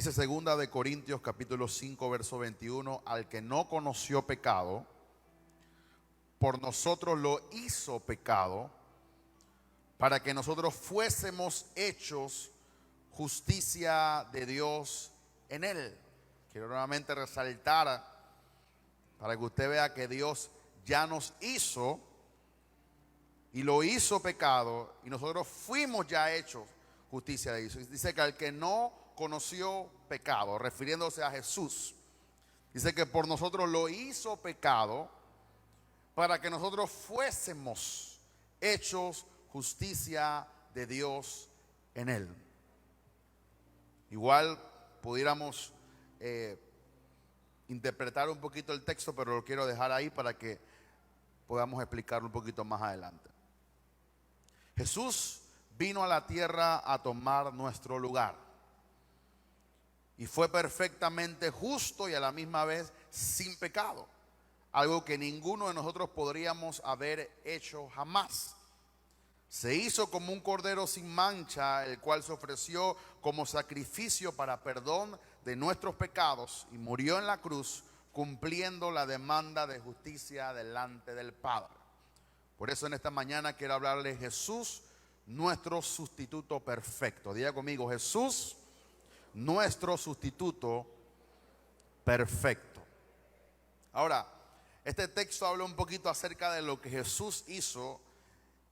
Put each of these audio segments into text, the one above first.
Dice segunda de Corintios capítulo 5 verso 21, al que no conoció pecado, por nosotros lo hizo pecado, para que nosotros fuésemos hechos justicia de Dios en él. Quiero nuevamente resaltar para que usted vea que Dios ya nos hizo y lo hizo pecado y nosotros fuimos ya hechos justicia de Dios. Dice que al que no conoció pecado, refiriéndose a Jesús, dice que por nosotros lo hizo pecado para que nosotros fuésemos hechos justicia de Dios en él. Igual pudiéramos interpretar un poquito el texto, pero lo quiero dejar ahí para que podamos explicarlo un poquito más adelante. Jesús vino a la tierra a tomar nuestro lugar y fue perfectamente justo y a la misma vez sin pecado, algo que ninguno de nosotros podríamos haber hecho jamás. Se hizo como un cordero sin mancha, el cual se ofreció como sacrificio para perdón de nuestros pecados y murió en la cruz, cumpliendo la demanda de justicia delante del Padre. Por eso en esta mañana quiero hablarle de Jesús, nuestro sustituto perfecto. Diga conmigo, Jesús, nuestro sustituto perfecto. Ahora, este texto habla un poquito acerca de lo que Jesús hizo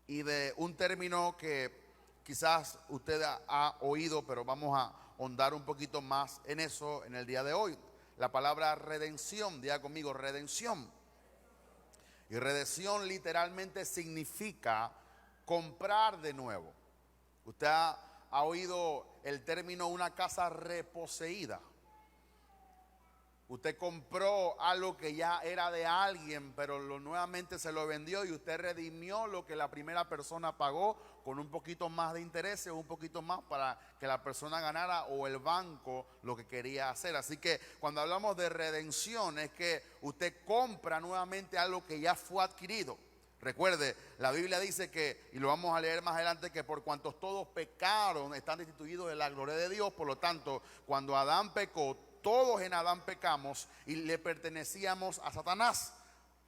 y de un término que quizás usted ha oído, pero vamos a ahondar un poquito más en eso en el día de hoy. La palabra redención, diga conmigo, redención. Y redención literalmente significa comprar de nuevo. Usted ha oído el término una casa reposeída. Usted compró algo que ya era de alguien, pero nuevamente se lo vendió y usted redimió lo que la primera persona pagó con un poquito más de interés o un poquito más para que la persona ganara o el banco lo que quería hacer. Así que cuando hablamos de redención es que usted compra nuevamente algo que ya fue adquirido. Recuerde, la Biblia dice que, y lo vamos a leer más adelante, que por cuantos todos pecaron están destituidos de la gloria de Dios. Por lo tanto, cuando Adán pecó, todos en Adán pecamos y le pertenecíamos a Satanás.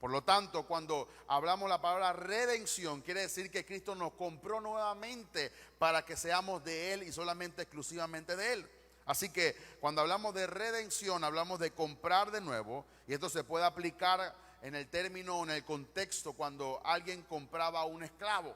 Por lo tanto, cuando hablamos la palabra redención, quiere decir que Cristo nos compró nuevamente para que seamos de Él y solamente exclusivamente de Él. Así que cuando hablamos de redención, hablamos de comprar de nuevo, y esto se puede aplicar en el término, en el contexto, cuando alguien compraba a un esclavo.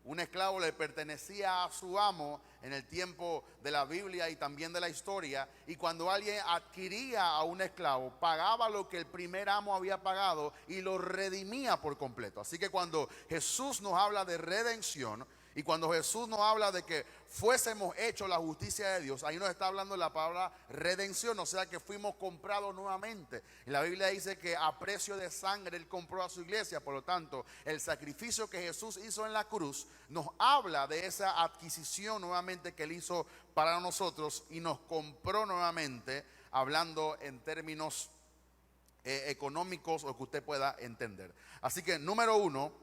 Un esclavo le pertenecía a su amo en el tiempo de la Biblia y también de la historia. Y cuando alguien adquiría a un esclavo, pagaba lo que el primer amo había pagado y lo redimía por completo. Así que cuando Jesús nos habla de redención y cuando Jesús nos habla de que fuésemos hechos la justicia de Dios, ahí nos está hablando de la palabra redención, o sea que fuimos comprados nuevamente. Y la Biblia dice que a precio de sangre Él compró a su iglesia. Por lo tanto, el sacrificio que Jesús hizo en la cruz nos habla de esa adquisición nuevamente que Él hizo para nosotros y nos compró nuevamente, hablando en términos económicos o que usted pueda entender. Así que número uno,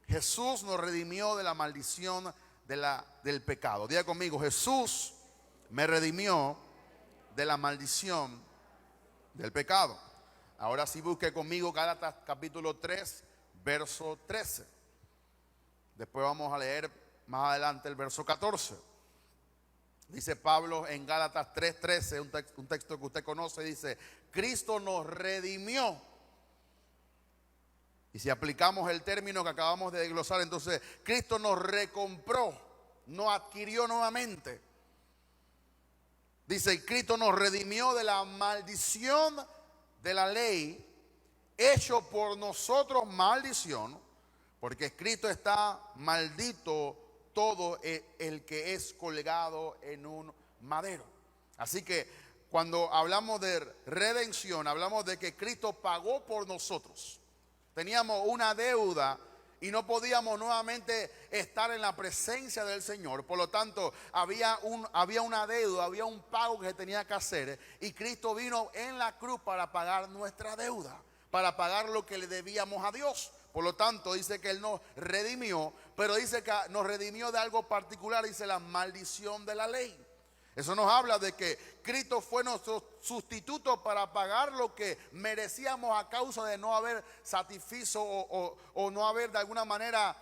Jesús nos redimió de la maldición del pecado. Diga conmigo, Jesús me redimió de la maldición del pecado. Ahora sí busque conmigo Gálatas capítulo 3, verso 13. Después vamos a leer más adelante el verso 14. Dice Pablo en Gálatas 3:13, un texto que usted conoce, dice, Cristo nos redimió. Y si aplicamos el término que acabamos de desglosar, entonces Cristo nos recompró, nos adquirió nuevamente. Dice, Cristo nos redimió de la maldición de la ley, hecho por nosotros maldición, porque escrito está, maldito todo el que es colgado en un madero. Así que cuando hablamos de redención, hablamos de que Cristo pagó por nosotros. Teníamos una deuda y no podíamos nuevamente estar en la presencia del Señor. Por lo tanto, había una deuda, había un pago que se tenía que hacer. Y Cristo vino en la cruz para pagar nuestra deuda, para pagar lo que le debíamos a Dios. Por lo tanto, dice que Él nos redimió, pero dice que nos redimió de algo particular, dice la maldición de la ley. Eso nos habla de que Cristo fue nuestro sustituto para pagar lo que merecíamos a causa de no haber satisfecho o no haber de alguna manera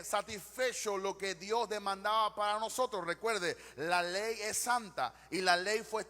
satisfecho lo que Dios demandaba para nosotros. Recuerde, la ley es santa y la ley fue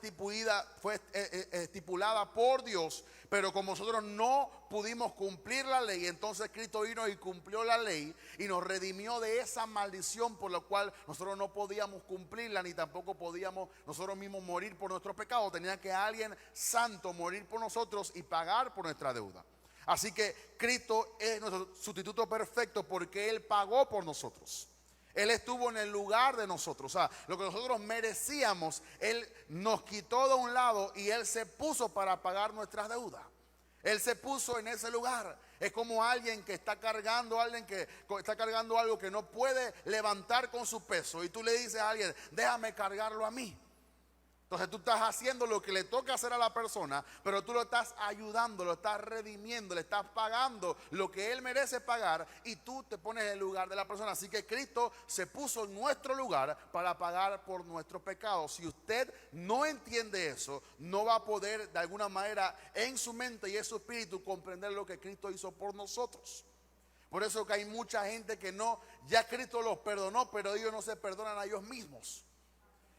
estipulada por Dios, pero como nosotros no pudimos cumplir la ley, entonces Cristo vino y cumplió la ley y nos redimió de esa maldición por la cual nosotros no podíamos cumplirla, ni tampoco podíamos nosotros mismos morir por nuestro pecado. Tenía que alguien santo morir por nosotros y pagar por nuestra deuda. Así que Cristo es nuestro sustituto perfecto porque Él pagó por nosotros. Él estuvo en el lugar de nosotros. O sea, lo que nosotros merecíamos, Él nos quitó de un lado y Él se puso para pagar nuestras deudas. Él se puso en ese lugar. Es como alguien que está cargando, algo que no puede levantar con su peso. Y tú le dices a alguien, déjame cargarlo a mí. Entonces tú estás haciendo lo que le toca hacer a la persona, pero tú lo estás ayudando, lo estás redimiendo, le estás pagando lo que él merece pagar y tú te pones en el lugar de la persona. Así que Cristo se puso en nuestro lugar para pagar por nuestros pecados. Si usted no entiende eso, no va a poder de alguna manera en su mente y en su espíritu comprender lo que Cristo hizo por nosotros. Por eso que hay mucha gente que ya Cristo los perdonó, pero ellos no se perdonan a ellos mismos.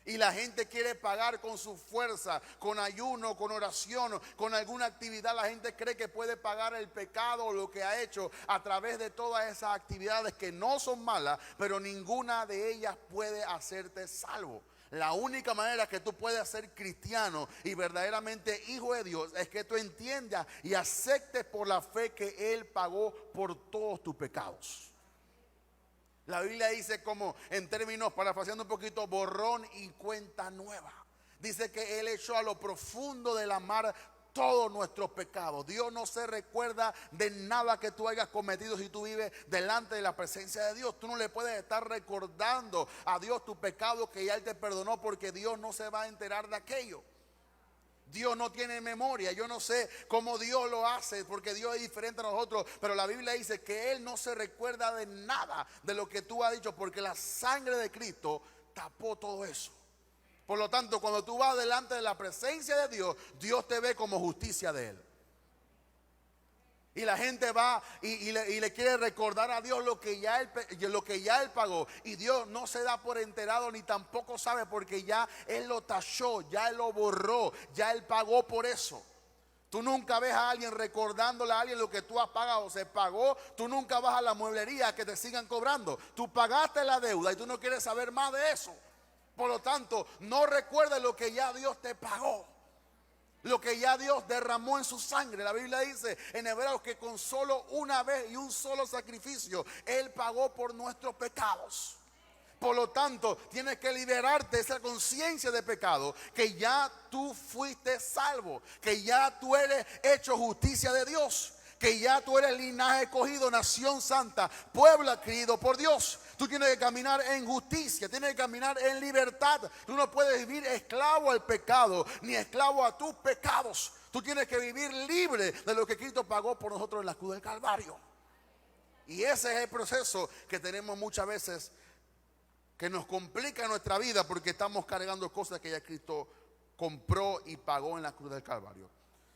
Y la gente quiere pagar con su fuerza, con ayuno, con oración, con alguna actividad. La gente cree que puede pagar el pecado o lo que ha hecho a través de todas esas actividades que no son malas, pero ninguna de ellas puede hacerte salvo. La única manera que tú puedes ser cristiano y verdaderamente hijo de Dios es que tú entiendas y aceptes por la fe que Él pagó por todos tus pecados. La Biblia dice, como en términos parafraseando un poquito, borrón y cuenta nueva. Dice que Él echó a lo profundo de la mar todos nuestros pecados. Dios no se recuerda de nada que tú hayas cometido si tú vives delante de la presencia de Dios. Tú no le puedes estar recordando a Dios tu pecado que ya Él te perdonó, porque Dios no se va a enterar de aquello. Dios no tiene memoria. Yo no sé cómo Dios lo hace, porque Dios es diferente a nosotros, pero la Biblia dice que Él no se recuerda de nada de lo que tú has dicho, porque la sangre de Cristo tapó todo eso. Por lo tanto, cuando tú vas delante de la presencia de Dios, Dios te ve como justicia de Él. Y la gente va y le quiere recordar a Dios lo que ya Él pagó. Y Dios no se da por enterado ni tampoco sabe, porque ya Él lo tachó, ya Él lo borró, ya Él pagó por eso. Tú nunca ves a alguien recordándole a alguien lo que tú has pagado, se pagó. Tú nunca vas a la mueblería a que te sigan cobrando. Tú pagaste la deuda y tú no quieres saber más de eso. Por lo tanto, no recuerdes lo que ya Dios te pagó, lo que ya Dios derramó en su sangre. La Biblia dice en Hebreos que con solo una vez y un solo sacrificio Él pagó por nuestros pecados. Por lo tanto, tienes que liberarte de esa conciencia de pecado, que ya tú fuiste salvo, que ya tú eres hecho justicia de Dios, que ya tú eres linaje escogido, nación santa, pueblo adquirido por Dios. Tú tienes que caminar en justicia, tienes que caminar en libertad. Tú no puedes vivir esclavo al pecado, ni esclavo a tus pecados. Tú tienes que vivir libre de lo que Cristo pagó por nosotros en la cruz del Calvario. Y ese es el proceso que tenemos muchas veces, que nos complica nuestra vida, porque estamos cargando cosas que ya Cristo compró y pagó en la cruz del Calvario.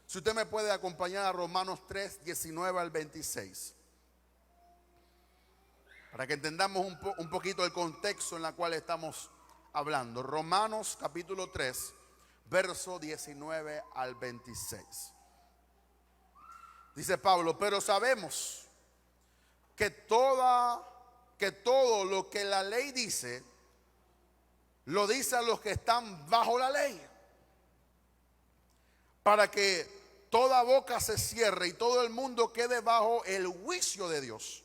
Si usted me puede acompañar a Romanos 3, 19 al 26. Para que entendamos un poquito el contexto en el cual estamos hablando. Romanos capítulo 3, verso 19 al 26. Dice Pablo, pero sabemos que todo lo que la ley dice, lo dice a los que están bajo la ley, para que toda boca se cierre y todo el mundo quede bajo el juicio de Dios.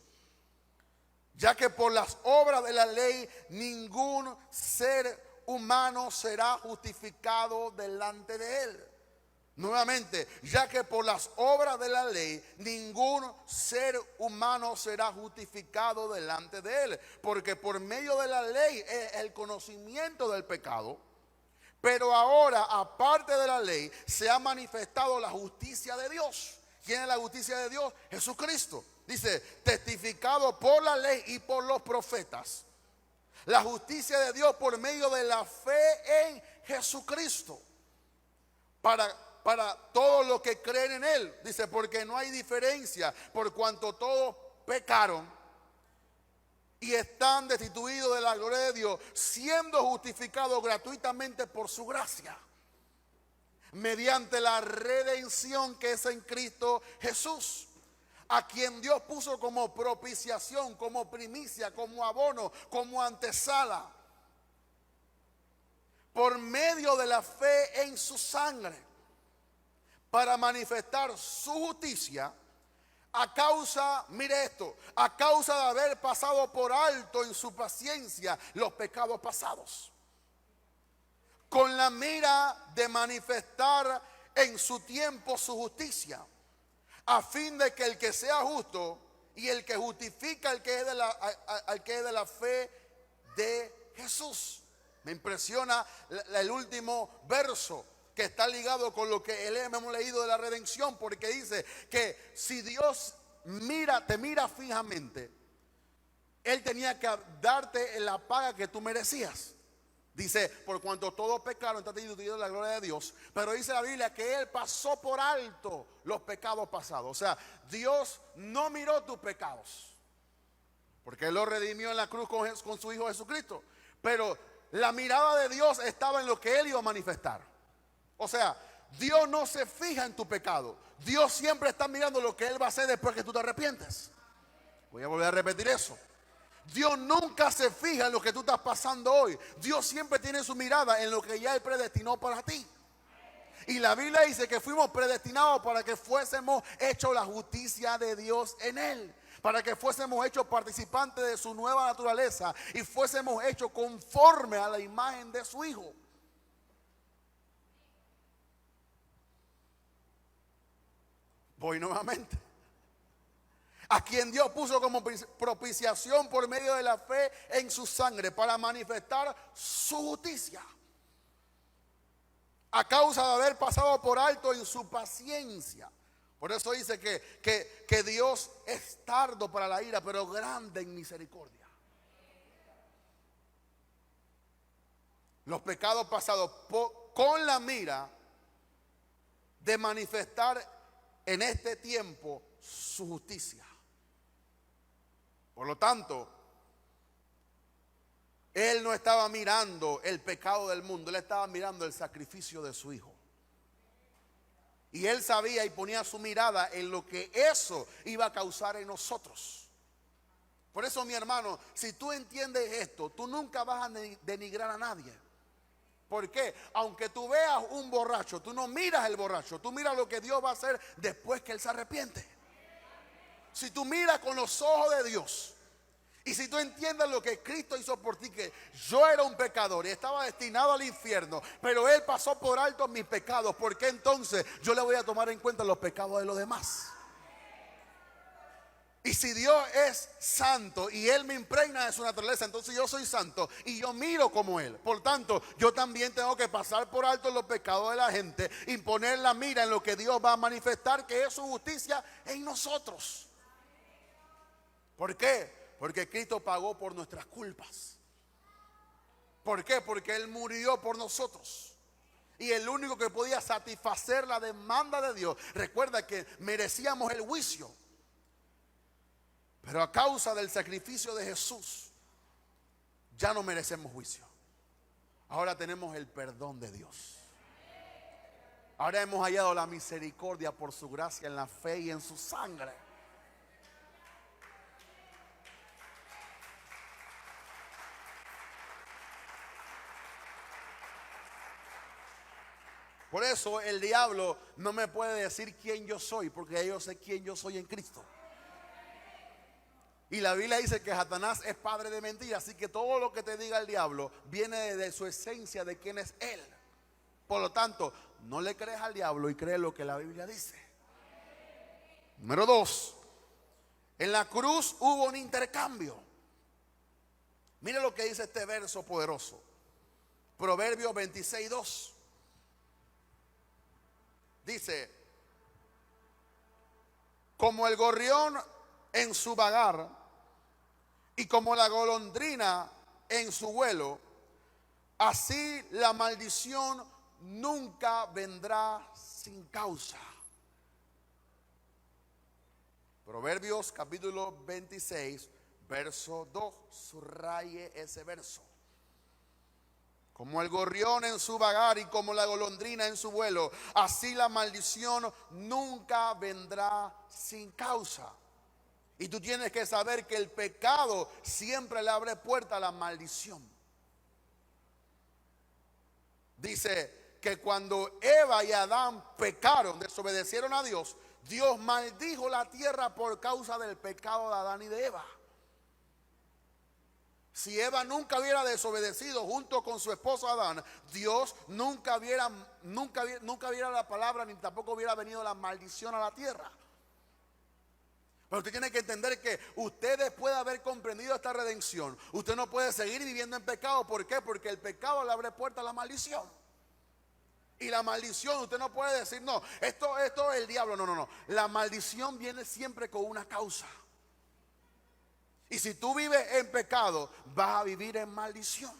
Ya que por las obras de la ley ningún ser humano será justificado delante de Él. Nuevamente, ya que por las obras de la ley ningún ser humano será justificado delante de Él. Porque por medio de la ley es el conocimiento del pecado. Pero ahora, aparte de la ley, se ha manifestado la justicia de Dios. ¿Quién es la justicia de Dios? Jesucristo. Dice, testificado por la ley y por los profetas. La justicia de Dios por medio de la fe en Jesucristo. Para todos los que creen en Él. Dice, porque no hay diferencia, por cuanto todos pecaron y están destituidos de la gloria de Dios, siendo justificados gratuitamente por su gracia, mediante la redención que es en Cristo Jesús, a quien Dios puso como propiciación, como primicia, como abono, como antesala, por medio de la fe en su sangre, para manifestar su justicia a causa, mire esto, a causa de haber pasado por alto en su paciencia los pecados pasados, con la mira de manifestar en su tiempo su justicia, a fin de que el que sea justo y el que justifica al que es de la fe de Jesús. Me impresiona el último verso, que está ligado con lo que hemos leído de la redención, porque dice que si Dios te mira fijamente, Él tenía que darte la paga que tú merecías. Dice, por cuanto todos pecaron, está destituido de la gloria de Dios. Pero dice la Biblia que Él pasó por alto los pecados pasados. O sea, Dios no miró tus pecados, porque Él los redimió en la cruz con su Hijo Jesucristo. Pero la mirada de Dios estaba en lo que Él iba a manifestar. O sea, Dios no se fija en tu pecado. Dios siempre está mirando lo que Él va a hacer después que tú te arrepientes. Voy a volver a repetir eso. Dios nunca se fija en lo que tú estás pasando hoy. Dios siempre tiene su mirada en lo que ya Él predestinó para ti. Y la Biblia dice que fuimos predestinados para que fuésemos hechos la justicia de Dios en Él, para que fuésemos hechos participantes de su nueva naturaleza y fuésemos hechos conforme a la imagen de su Hijo. Voy nuevamente. A quien Dios puso como propiciación por medio de la fe en su sangre, para manifestar su justicia, a causa de haber pasado por alto en su paciencia. Por eso dice que Dios es tardo para la ira, pero grande en misericordia. Los pecados pasados con la mira de manifestar en este tiempo su justicia. Por lo tanto, Él no estaba mirando el pecado del mundo, Él estaba mirando el sacrificio de su Hijo. Y Él sabía y ponía su mirada en lo que eso iba a causar en nosotros. Por eso, mi hermano, si tú entiendes esto, tú nunca vas a denigrar a nadie. ¿Por qué? Aunque tú veas un borracho, tú no miras el borracho, tú miras lo que Dios va a hacer después que él se arrepiente. Si tú miras con los ojos de Dios, y si tú entiendes lo que Cristo hizo por ti, que yo era un pecador y estaba destinado al infierno, pero Él pasó por alto mis pecados, ¿por qué entonces yo le voy a tomar en cuenta los pecados de los demás? Y si Dios es santo y Él me impregna de su naturaleza, entonces yo soy santo y yo miro como Él. Por tanto, yo también tengo que pasar por alto los pecados de la gente y poner la mira en lo que Dios va a manifestar, que es su justicia en nosotros. ¿Por qué? Porque Cristo pagó por nuestras culpas. ¿Por qué? Porque Él murió por nosotros. Y el único que podía satisfacer la demanda de Dios, recuerda que merecíamos el juicio, pero a causa del sacrificio de Jesús, ya no merecemos juicio. Ahora tenemos el perdón de Dios. Ahora hemos hallado la misericordia por su gracia en la fe y en su sangre. Por eso el diablo no me puede decir quién yo soy, porque yo sé quién yo soy en Cristo. Y la Biblia dice que Satanás es padre de mentira, así que todo lo que te diga el diablo viene de su esencia, de quién es él. Por lo tanto, no le crees al diablo y cree lo que la Biblia dice. Número 2, en la cruz hubo un intercambio. Mire lo que dice este verso poderoso, Proverbios 26:2. Dice: como el gorrión en su vagar y como la golondrina en su vuelo, así la maldición nunca vendrá sin causa. Proverbios capítulo 26, verso 2. Subraye ese verso. Como el gorrión en su vagar y como la golondrina en su vuelo, así la maldición nunca vendrá sin causa. Y tú tienes que saber que el pecado siempre le abre puerta a la maldición. Dice que cuando Eva y Adán pecaron, desobedecieron a Dios, Dios maldijo la tierra por causa del pecado de Adán y de Eva. Si Eva nunca hubiera desobedecido junto con su esposo Adán, Dios nunca viera la palabra, ni tampoco hubiera venido la maldición a la tierra. Pero usted tiene que entender que usted, después de haber comprendido esta redención, usted no puede seguir viviendo en pecado. ¿Por qué? Porque el pecado le abre puerta a la maldición. Y la maldición, usted no puede decir, no, esto es el diablo. No. La maldición viene siempre con una causa. Y si tú vives en pecado, vas a vivir en maldición.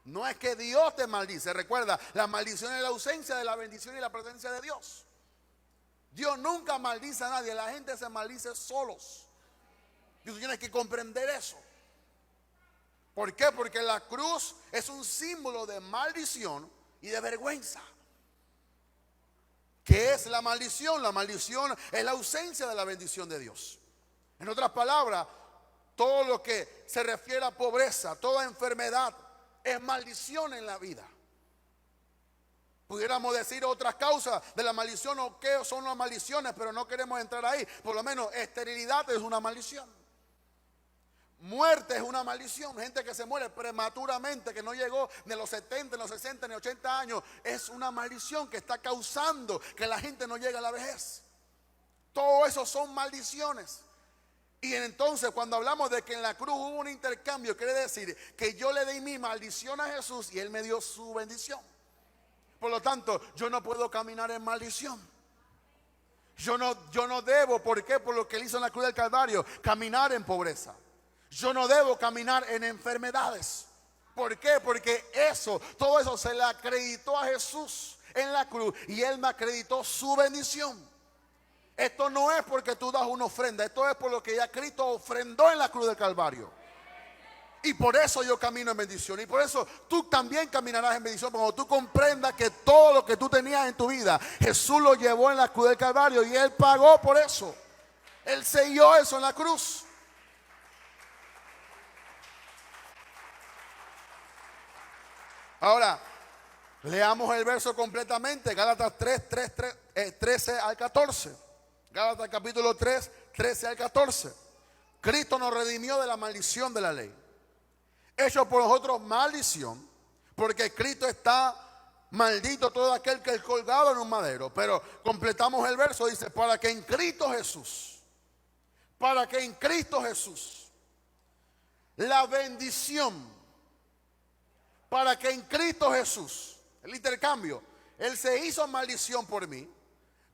No es que Dios te maldice. Recuerda, la maldición es la ausencia de la bendición y la presencia de Dios. Dios nunca maldice a nadie. La gente se maldice solos. Y tú tienes que comprender eso. ¿Por qué? Porque la cruz es un símbolo de maldición y de vergüenza. ¿Qué es la maldición? La maldición es la ausencia de la bendición de Dios. En otras palabras, todo lo que se refiere a pobreza, toda enfermedad, es maldición en la vida. Pudiéramos decir otras causas de la maldición o qué son las maldiciones, pero no queremos entrar ahí. Por lo menos esterilidad es una maldición. Muerte es una maldición. Gente que se muere prematuramente, que no llegó ni a los 70, ni a los 60, ni a 80 años, es una maldición que está causando que la gente no llegue a la vejez. Todo eso son maldiciones. Y entonces cuando hablamos de que en la cruz hubo un intercambio, quiere decir que yo le di mi maldición a Jesús y Él me dio su bendición. Por lo tanto, yo no puedo caminar en maldición. Yo no debo, ¿por qué? Por lo que Él hizo en la cruz del Calvario, caminar en pobreza. Yo no debo caminar en enfermedades. ¿Por qué? Porque todo eso se le acreditó a Jesús en la cruz y Él me acreditó su bendición. Esto no es porque tú das una ofrenda, esto es por lo que ya Cristo ofrendó en la cruz del Calvario. Y por eso yo camino en bendición. Y por eso tú también caminarás en bendición. Cuando tú comprendas que todo lo que tú tenías en tu vida, Jesús lo llevó en la cruz del Calvario y Él pagó por eso. Él selló eso en la cruz. Ahora, leamos el verso completamente. Gálatas 13 al 14. Gálatas capítulo 3, 13 al 14. Cristo nos redimió de la maldición de la ley, hecho por nosotros maldición, porque Cristo está maldito todo aquel que es colgado en un madero. Pero completamos el verso, dice, para que en Cristo Jesús la bendición, para que en Cristo Jesús, el intercambio, Él se hizo maldición por mí,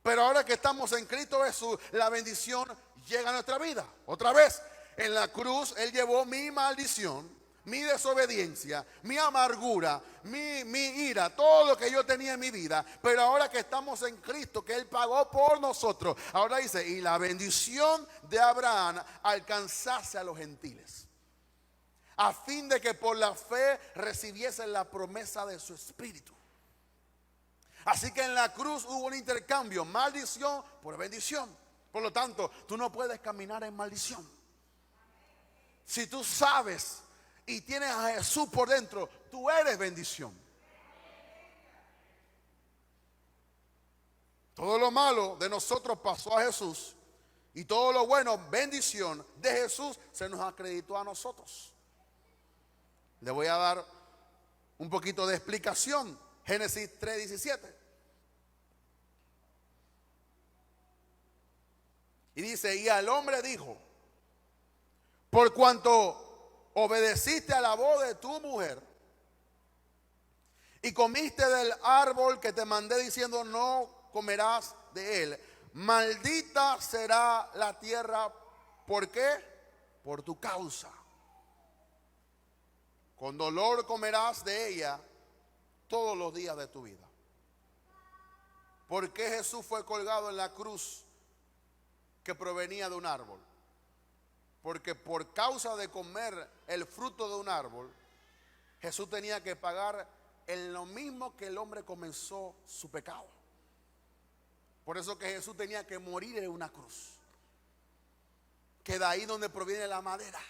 pero ahora que estamos en Cristo Jesús, la bendición llega a nuestra vida. Otra vez, en la cruz Él llevó mi maldición, mi desobediencia, mi amargura, mi ira, todo lo que yo tenía en mi vida. Pero ahora que estamos en Cristo, que Él pagó por nosotros, ahora dice, y la bendición de Abraham alcanzase a los gentiles, a fin de que por la fe recibiesen la promesa de su espíritu. Así que en la cruz hubo un intercambio, maldición por bendición. Por lo tanto, tú no puedes caminar en maldición. Si tú sabes y tienes a Jesús por dentro, tú eres bendición. Todo lo malo de nosotros pasó a Jesús y todo lo bueno, bendición de Jesús, se nos acreditó a nosotros. Le voy a dar un poquito de explicación. Génesis 3:17. Y dice, y al hombre dijo, por cuanto obedeciste a la voz de tu mujer y comiste del árbol que te mandé diciendo no comerás de él, maldita será la tierra. ¿Por qué? Por tu causa. con dolor comerás de ella todos los días de tu vida. ¿Por qué Jesús fue colgado en la cruz que provenía de un árbol? Porque por causa de comer el fruto de un árbol, Jesús tenía que pagar en lo mismo que el hombre comenzó su pecado. Por eso que Jesús tenía que morir en una cruz. Que de ahí donde proviene la madera.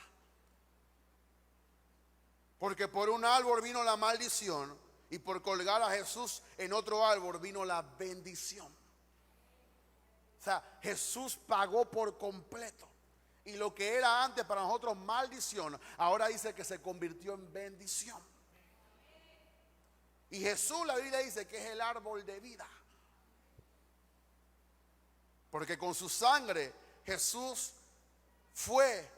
Porque por un árbol vino la maldición y por colgar a Jesús en otro árbol vino la bendición. O sea, Jesús pagó por completo. Y lo que era antes para nosotros maldición, ahora dice que se convirtió en bendición. Y Jesús, la Biblia dice que es el árbol de vida. Porque con su sangre Jesús fue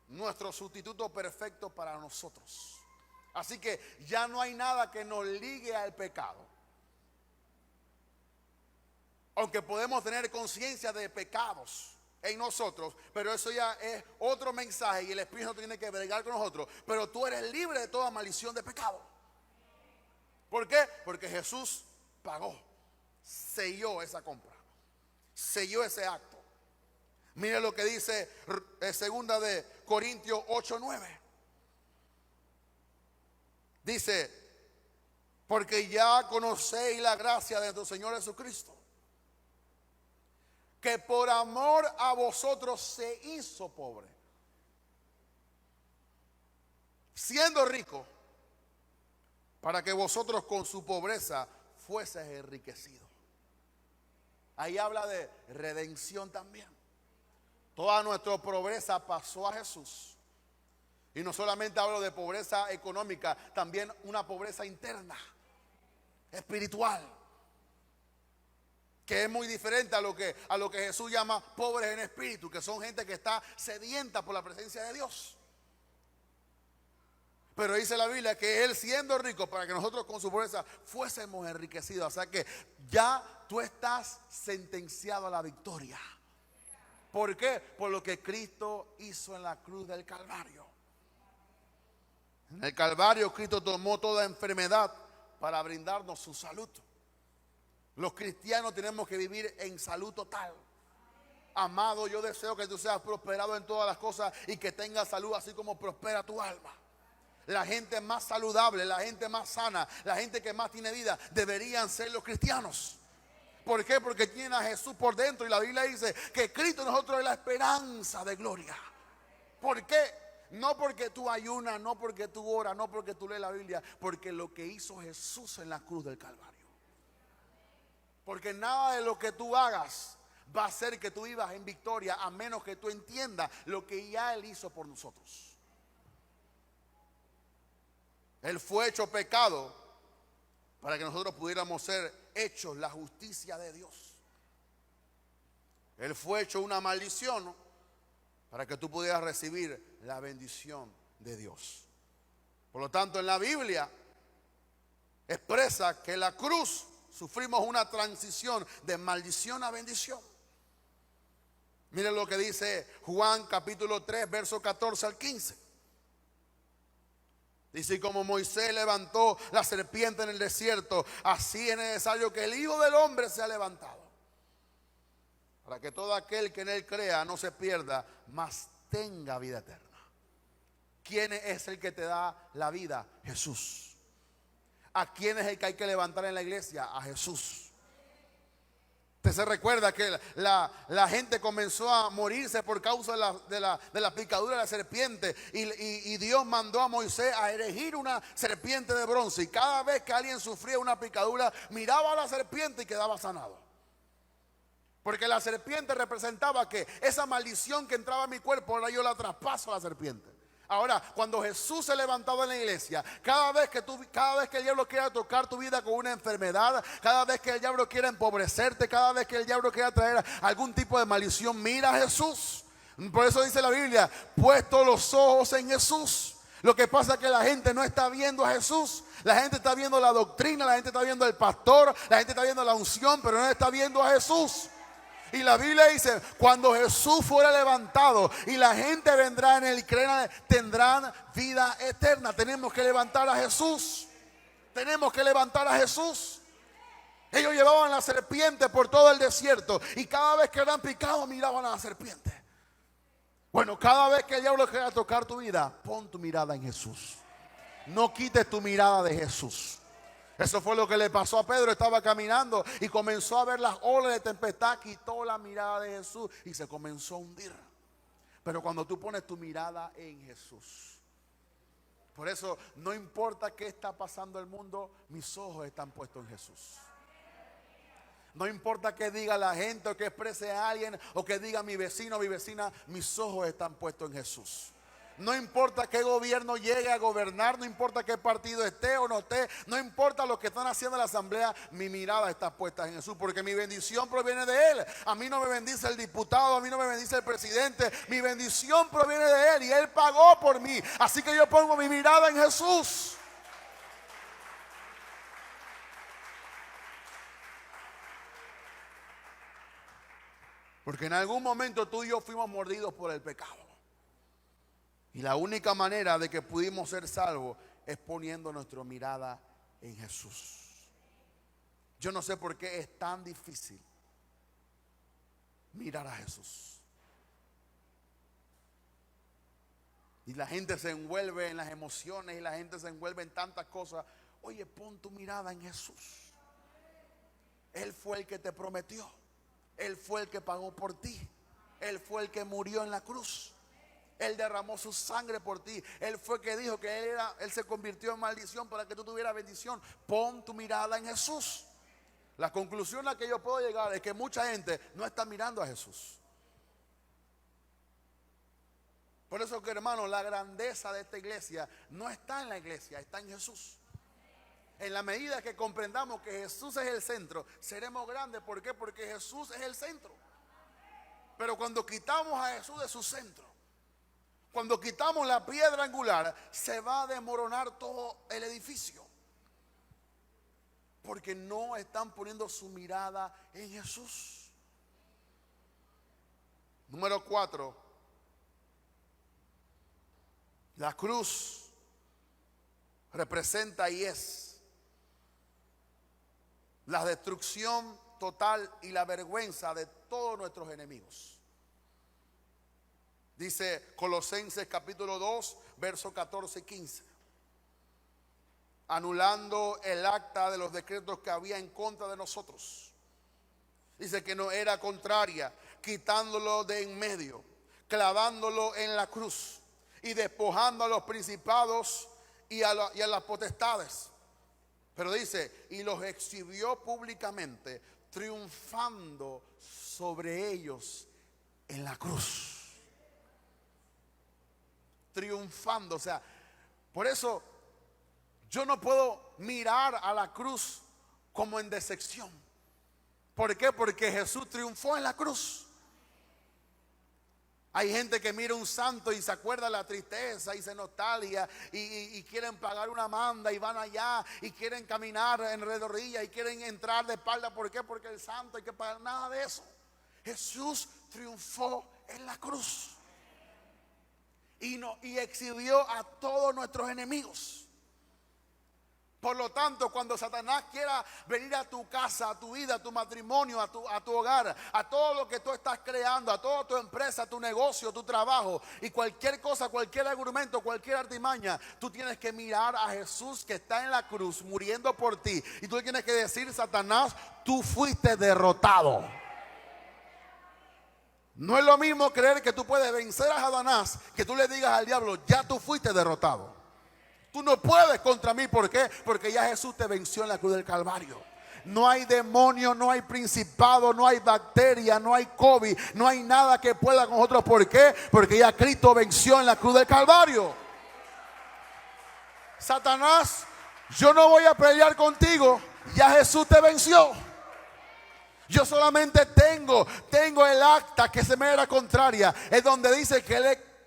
nuestro sustituto perfecto para nosotros. Así que ya no hay nada que nos ligue al pecado. Aunque podemos tener conciencia de pecados en nosotros, pero eso ya es otro mensaje y el Espíritu no tiene que bregar con nosotros. Pero tú eres libre de toda maldición de pecado. ¿Por qué? Porque Jesús pagó, selló esa compra, selló ese acto. Mire lo que dice segunda de Corintios 8:9. Dice, porque ya conocéis la gracia de nuestro Señor Jesucristo, que por amor a vosotros se hizo pobre, siendo rico, para que vosotros con su pobreza fueseis enriquecidos. Ahí habla de redención también. Toda nuestra pobreza pasó a Jesús. Y no solamente hablo de pobreza económica, también una pobreza interna, espiritual, que es muy diferente a lo que Jesús llama pobres en espíritu, que son gente que está sedienta por la presencia de Dios. Pero dice la Biblia que Él, siendo rico, para que nosotros con su pobreza fuésemos enriquecidos. O sea que ya tú estás sentenciado a la victoria. ¿Por qué? Por lo que Cristo hizo en la cruz del Calvario. En el Calvario Cristo tomó toda enfermedad para brindarnos su salud. Los cristianos tenemos que vivir en salud total. Amado, yo deseo que tú seas prosperado en todas las cosas y que tengas salud así como prospera tu alma. La gente más saludable, la gente más sana, la gente que más tiene vida deberían ser los cristianos. ¿Por qué? Porque tienen a Jesús por dentro y la Biblia dice que Cristo en nosotros es la esperanza de gloria. ¿Por qué? No porque tú ayunas, no porque tú oras, no porque tú lees la Biblia, porque lo que hizo Jesús en la cruz del Calvario. Porque nada de lo que tú hagas va a hacer que tú vivas en victoria, a menos que tú entiendas lo que ya Él hizo por nosotros. Él fue hecho pecado para que nosotros pudiéramos ser hechos la justicia de Dios. Él fue hecho una maldición, ¿no?, para que tú pudieras recibir la bendición de Dios. Por lo tanto, en la Biblia expresa que en la cruz sufrimos una transición de maldición a bendición. Miren lo que dice Juan capítulo 3, verso 14 al 15. Dice, como Moisés levantó la serpiente en el desierto, así es necesario que el Hijo del Hombre sea levantado, para que todo aquel que en Él crea no se pierda, mas tenga vida eterna. ¿Quién es el que te da la vida? Jesús. ¿A quién es el que hay que levantar en la iglesia? A Jesús. Usted se recuerda que la gente comenzó a morirse por causa de la picadura de la serpiente y Dios mandó a Moisés a erigir una serpiente de bronce, y cada vez que alguien sufría una picadura miraba a la serpiente y quedaba sanado, porque la serpiente representaba que esa maldición que entraba en mi cuerpo ahora yo la traspaso a la serpiente. Ahora, cuando Jesús se levantaba en la iglesia, cada vez que el diablo quiera tocar tu vida con una enfermedad, cada vez que el diablo quiera empobrecerte, cada vez que el diablo quiera traer algún tipo de maldición, mira a Jesús. Por eso dice la Biblia, puesto los ojos en Jesús. Lo que pasa es que la gente no está viendo a Jesús. La gente está viendo la doctrina, la gente está viendo al pastor, la gente está viendo la unción, pero no está viendo a Jesús. Y la Biblia dice, cuando Jesús fuera levantado y la gente vendrá en él y creerá, tendrán vida eterna. Tenemos que levantar a Jesús. Tenemos que levantar a Jesús. Ellos llevaban la serpiente por todo el desierto y cada vez que eran picados miraban a la serpiente. Bueno, cada vez que el diablo quiera tocar tu vida, pon tu mirada en Jesús. No quites tu mirada de Jesús. Eso fue lo que le pasó a Pedro. Estaba caminando y comenzó a ver las olas de tempestad. Quitó la mirada de Jesús y se comenzó a hundir. Pero cuando tú pones tu mirada en Jesús, por eso no importa qué está pasando en el mundo, mis ojos están puestos en Jesús. No importa qué diga la gente o que exprese a alguien o que diga mi vecino o mi vecina, mis ojos están puestos en Jesús. No importa qué gobierno llegue a gobernar, no importa qué partido esté o no esté, no importa lo que están haciendo en la asamblea, mi mirada está puesta en Jesús, porque mi bendición proviene de Él. A mí no me bendice el diputado, a mí no me bendice el presidente, mi bendición proviene de Él y Él pagó por mí. Así que yo pongo mi mirada en Jesús. Porque en algún momento tú y yo fuimos mordidos por el pecado. Y la única manera de que pudimos ser salvos es poniendo nuestra mirada en Jesús. Yo no sé por qué es tan difícil mirar a Jesús. Y la gente se envuelve en las emociones y la gente se envuelve en tantas cosas. Oye, pon tu mirada en Jesús. Él fue el que te prometió. Él fue el que pagó por ti. Él fue el que murió en la cruz. Él derramó su sangre por ti. Él fue el que dijo que Él se convirtió en maldición para que tú tuvieras bendición. Pon tu mirada en Jesús. La conclusión a la que yo puedo llegar es que mucha gente no está mirando a Jesús. Por eso que, hermano, la grandeza de esta iglesia no está en la iglesia, está en Jesús. En la medida que comprendamos que Jesús es el centro, seremos grandes. ¿Por qué? Porque Jesús es el centro. Pero cuando quitamos a Jesús de su centro, cuando quitamos la piedra angular, se va a desmoronar todo el edificio. Porque no están poniendo su mirada en Jesús. Número 4. La cruz representa y es la destrucción total y la vergüenza de todos nuestros enemigos. Dice Colosenses capítulo 2, versos 14 y 15. Anulando el acta de los decretos que había en contra de nosotros. Dice que no era contraria, quitándolo de en medio, clavándolo en la cruz y despojando a los principados y a las potestades. Pero dice, y los exhibió públicamente, triunfando sobre ellos en la cruz. Triunfando, o sea, por eso yo no puedo mirar a la cruz como en decepción. ¿Por qué? Porque Jesús triunfó en la cruz. Hay gente que mira un santo y se acuerda de la tristeza y se nostalgia y quieren pagar una manda y van allá y quieren caminar en rodillas y quieren entrar de espalda. ¿Por qué? Porque el santo hay que pagar. Nada de eso. Jesús triunfó en la cruz y exhibió a todos nuestros enemigos. Por lo tanto, cuando Satanás quiera venir a tu casa, a tu vida, a tu matrimonio, a tu hogar, a todo lo que tú estás creando, a toda tu empresa, tu negocio, tu trabajo y cualquier cosa, cualquier argumento, cualquier artimaña, tú tienes que mirar a Jesús que está en la cruz muriendo por ti. Y tú tienes que decir, Satanás, tú fuiste derrotado. No es lo mismo creer que tú puedes vencer a Satanás que tú le digas al diablo, ya tú fuiste derrotado. Tú no puedes contra mí. ¿Por qué? Porque ya Jesús te venció en la cruz del Calvario. No hay demonio, no hay principado, no hay bacteria, no hay COVID, no hay nada que pueda con nosotros. ¿Por qué? Porque ya Cristo venció en la cruz del Calvario. Satanás, yo no voy a pelear contigo. Ya Jesús te venció. Yo solamente tengo el acta que se me era contraria. Es donde dice que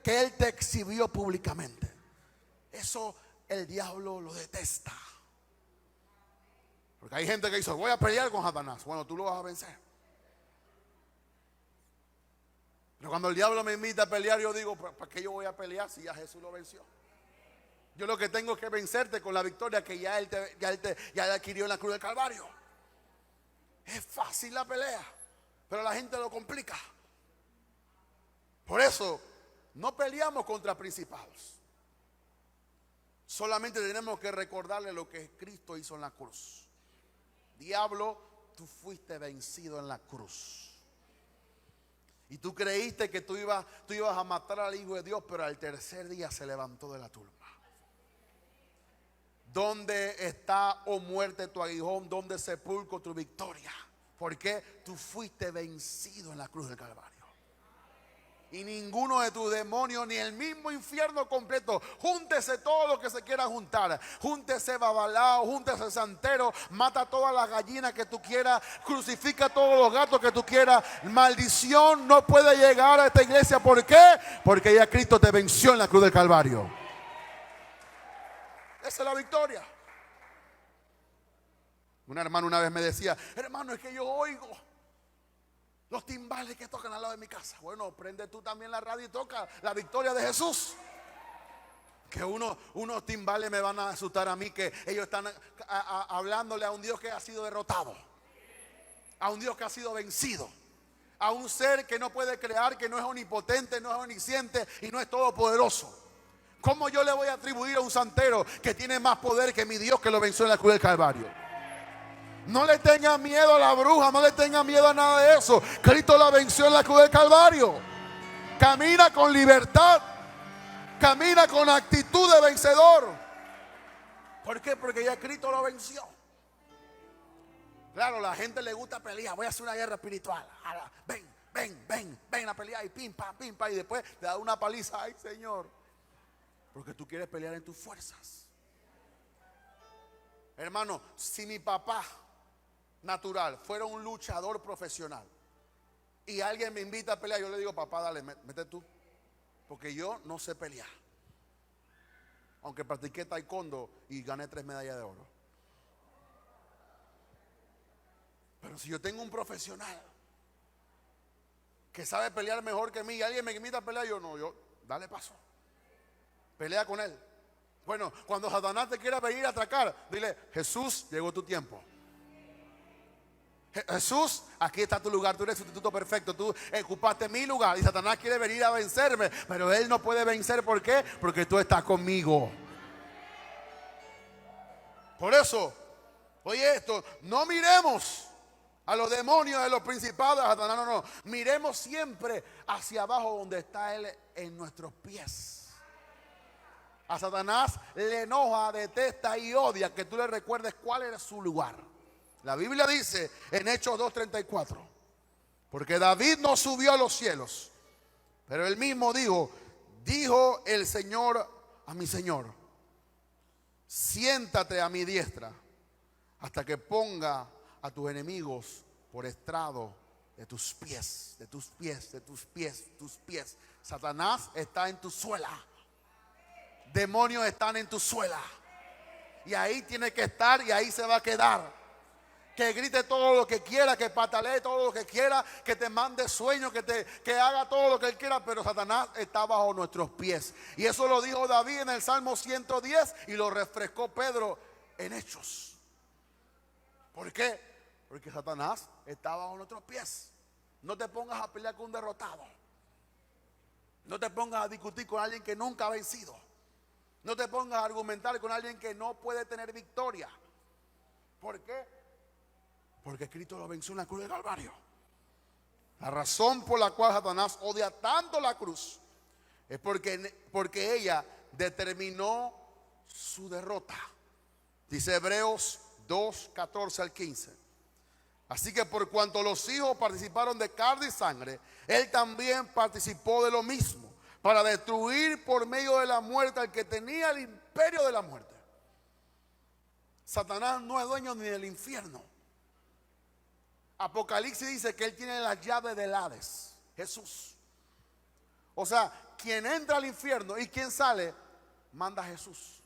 él te exhibió públicamente. Eso el diablo lo detesta. Porque hay gente que dice, voy a pelear con Satanás. Bueno, tú lo vas a vencer. Cuando el diablo me invita a pelear, yo digo, ¿para qué yo voy a pelear si ya Jesús lo venció? Yo lo que tengo es que vencerte con la victoria que ya él adquirió en la cruz del Calvario. Es fácil la pelea, pero la gente lo complica. Por eso no peleamos contra principados. Solamente tenemos que recordarle lo que Cristo hizo en la cruz. Diablo, tú fuiste vencido en la cruz. Y tú creíste que tú ibas a matar al Hijo de Dios, pero al tercer día se levantó de la tumba. ¿Dónde está, oh muerte, tu aguijón? ¿Dónde sepulcro tu victoria? Porque tú fuiste vencido en la cruz del Calvario. Y ninguno de tus demonios, ni el mismo infierno completo. Júntese todo lo que se quiera juntar. Júntese babalao, júntese santero. Mata todas las gallinas que tú quieras. Crucifica todos los gatos que tú quieras. Maldición no puede llegar a esta iglesia. ¿Por qué? Porque ya Cristo te venció en la cruz del Calvario. Esa es la victoria. Un hermano una vez me decía: hermano, es que yo oigo los timbales que tocan al lado de mi casa. Bueno, prende tú también la radio y toca la victoria de Jesús. Que unos timbales me van a asustar a mí, que ellos están hablándole a un Dios que ha sido derrotado, a un Dios que ha sido vencido, a un ser que no puede crear, que no es omnipotente, no es omnisciente y no es todopoderoso. ¿Cómo yo le voy a atribuir a un santero que tiene más poder que mi Dios, que lo venció en la cruz del Calvario? No le tenga miedo a la bruja, no le tenga miedo a nada de eso. Cristo la venció en la cruz del Calvario. Camina con libertad, camina con actitud de vencedor. ¿Por qué? Porque ya Cristo lo venció. Claro, a la gente le gusta pelear. Voy a hacer una guerra espiritual. Ven a pelear y pim, pam, y después te da una paliza. Ay, Señor, porque tú quieres pelear en tus fuerzas. Hermano, si mi papá natural fuera un luchador profesional y alguien me invita a pelear, yo le digo: papá, dale, mete tú, porque yo no sé pelear, aunque practiqué taekwondo y gané 3 medallas de oro. Pero si yo tengo un profesional que sabe pelear mejor que mí y alguien me invita a pelear, yo dale paso, pelea con él. Bueno, cuando Satanás te quiera venir a atracar, dile: Jesús, llegó tu tiempo. Jesús, aquí está tu lugar, tú eres sustituto perfecto, tú ocupaste mi lugar. Y Satanás quiere venir a vencerme, pero él no puede vencer. ¿Por qué? Porque tú estás conmigo. Por eso, oye esto, no miremos a los demonios, a los principados, a Satanás, no. Miremos siempre hacia abajo, donde está él, en nuestros pies. A Satanás le enoja, detesta y odia que tú le recuerdes cuál era su lugar. La Biblia dice en Hechos 2:34: porque David no subió a los cielos, pero él mismo dijo el Señor a mi Señor: siéntate a mi diestra hasta que ponga a tus enemigos por estrado de tus pies, de tus pies, de tus pies, tus pies. Satanás está en tu suela. Demonios están en tu suela. Y ahí tiene que estar y ahí se va a quedar. Que grite todo lo que quiera, que patalee todo lo que quiera, que te mande sueños, que haga todo lo que él quiera, pero Satanás está bajo nuestros pies. Y eso lo dijo David en el Salmo 110 y lo refrescó Pedro en Hechos. ¿Por qué? Porque Satanás está bajo nuestros pies. No te pongas a pelear con un derrotado. No te pongas a discutir con alguien que nunca ha vencido. No te pongas a argumentar con alguien que no puede tener victoria. ¿Por qué? Porque Cristo lo venció en la cruz del Calvario. La razón por la cual Satanás odia tanto la cruz es porque ella determinó su derrota. Dice Hebreos 2:14 al 15: así que por cuanto los hijos participaron de carne y sangre, él también participó de lo mismo, para destruir por medio de la muerte al que tenía el imperio de la muerte. Satanás no es dueño ni del infierno. Apocalipsis dice que él tiene las llaves del Hades, Jesús. O sea, quien entra al infierno y quien sale, manda a Jesús.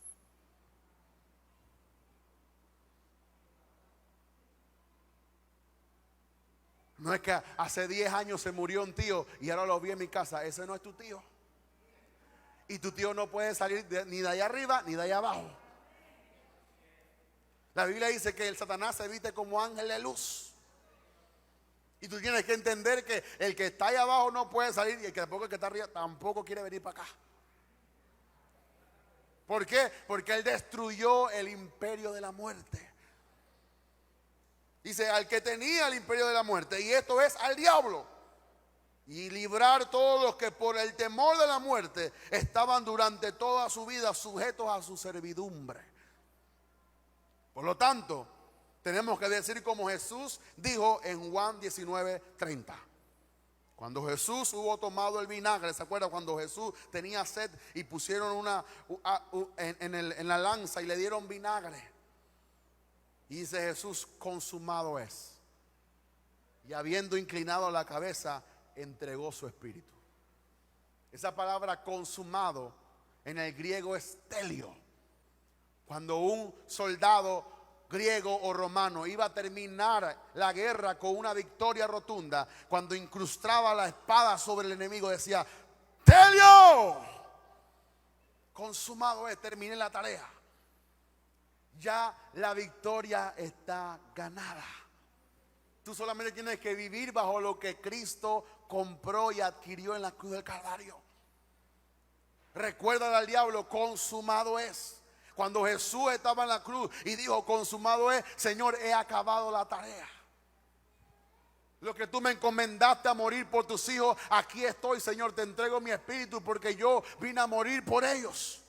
No es que hace 10 años se murió un tío y ahora lo vi en mi casa. Ese no es tu tío. Y tu tío no puede salir ni de allá arriba ni de allá abajo. La Biblia dice que el Satanás se viste como ángel de luz. Y tú tienes que entender que el que está allá abajo no puede salir y el que está arriba tampoco quiere venir para acá. ¿Por qué? Porque él destruyó el imperio de la muerte. Dice, al que tenía el imperio de la muerte, y esto es al diablo, y librar todos los que por el temor de la muerte estaban durante toda su vida sujetos a su servidumbre. Por lo tanto, tenemos que decir como Jesús dijo en Juan 19:30. Cuando Jesús hubo tomado el vinagre, ¿se acuerda? Cuando Jesús tenía sed y pusieron en la lanza y le dieron vinagre. Y dice Jesús, consumado es. Y habiendo inclinado la cabeza, entregó su espíritu. Esa palabra consumado en el griego es telio. Cuando un soldado griego o romano iba a terminar la guerra con una victoria rotunda, cuando incrustaba la espada sobre el enemigo decía, telio, consumado es, terminé la tarea. Ya la victoria está ganada. Tú solamente tienes que vivir bajo lo que Cristo compró y adquirió en la cruz del Calvario. Recuerda al diablo, consumado es. Cuando Jesús estaba en la cruz y dijo, consumado es, Señor, he acabado la tarea. Lo que tú me encomendaste a morir por tus hijos, aquí estoy, Señor, te entrego mi espíritu porque yo vine a morir por ellos.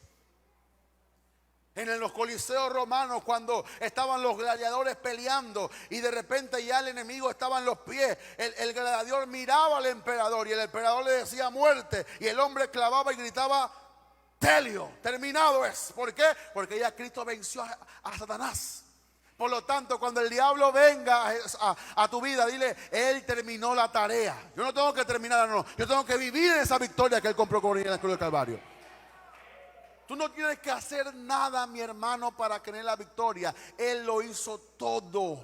En los coliseos romanos, cuando estaban los gladiadores peleando y de repente ya el enemigo estaba en los pies, el gladiador miraba al emperador y el emperador le decía muerte, y el hombre clavaba y gritaba telio, terminado es. ¿Por qué? Porque ya Cristo venció a Satanás. Por lo tanto, cuando el diablo venga a tu vida, dile, él terminó la tarea. Yo no tengo que terminar, no, yo tengo que vivir en esa victoria que él compró con él en la cruz del Calvario. Tú no tienes que hacer nada, mi hermano, para tener la victoria. Él lo hizo todo.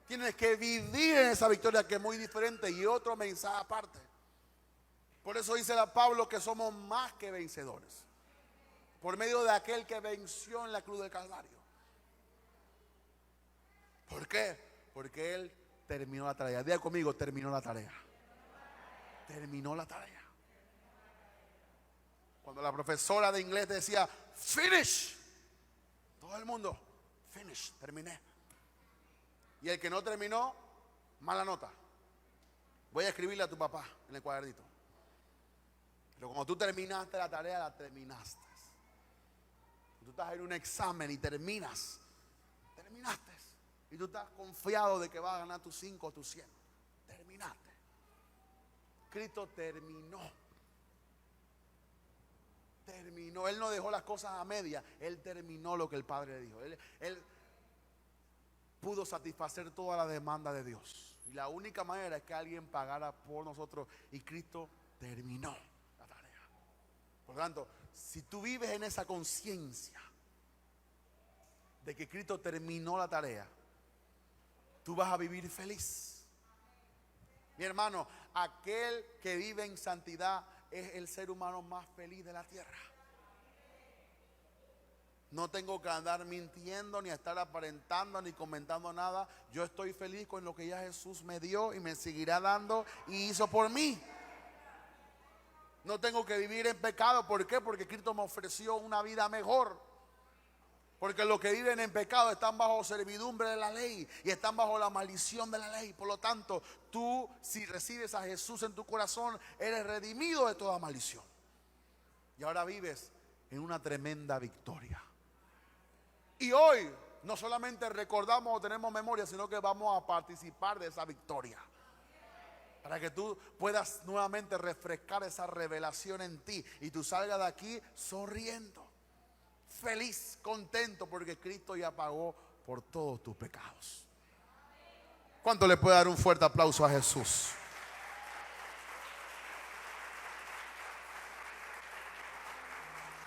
Tienes que vivir en esa victoria que es muy diferente y otro mensaje aparte. Por eso dice a Pablo que somos más que vencedores. Por medio de aquel que venció en la cruz del Calvario. ¿Por qué? Porque él terminó la tarea. Diga conmigo, terminó la tarea. Terminó la tarea. Cuando la profesora de inglés decía finish, todo el mundo finish, terminé. Y el que no terminó, mala nota. Voy a escribirle a tu papá en el cuadernito. Pero cuando tú terminaste la tarea, la terminaste. Tú estás en un examen y terminaste. Y tú estás confiado de que vas a ganar tus 5 o tus 100. Terminaste. Cristo terminó. Él no dejó las cosas a media. Él terminó lo que el Padre le dijo. Él pudo satisfacer toda la demanda de Dios. Y la única manera es que alguien pagara por nosotros. Y Cristo terminó la tarea. Por lo tanto, si tú vives en esa conciencia de que Cristo terminó la tarea, tú vas a vivir feliz. Mi hermano, aquel que vive en santidad es el ser humano más feliz de la tierra. No tengo que andar mintiendo, ni estar aparentando, ni comentando nada. Yo estoy feliz con lo que ya Jesús me dio y me seguirá dando y hizo por mí. No tengo que vivir en pecado. ¿Por qué? Porque Cristo me ofreció una vida mejor. Porque los que viven en pecado están bajo servidumbre de la ley y están bajo la maldición de la ley. Por lo tanto, tú, si recibes a Jesús en tu corazón, eres redimido de toda maldición. Y ahora vives en una tremenda victoria. Y hoy no solamente recordamos o tenemos memoria, sino que vamos a participar de esa victoria. Para que tú puedas nuevamente refrescar esa revelación en ti y tú salgas de aquí sonriendo, feliz, contento, porque Cristo ya pagó por todos tus pecados. ¿Cuánto le puede dar un fuerte aplauso a Jesús?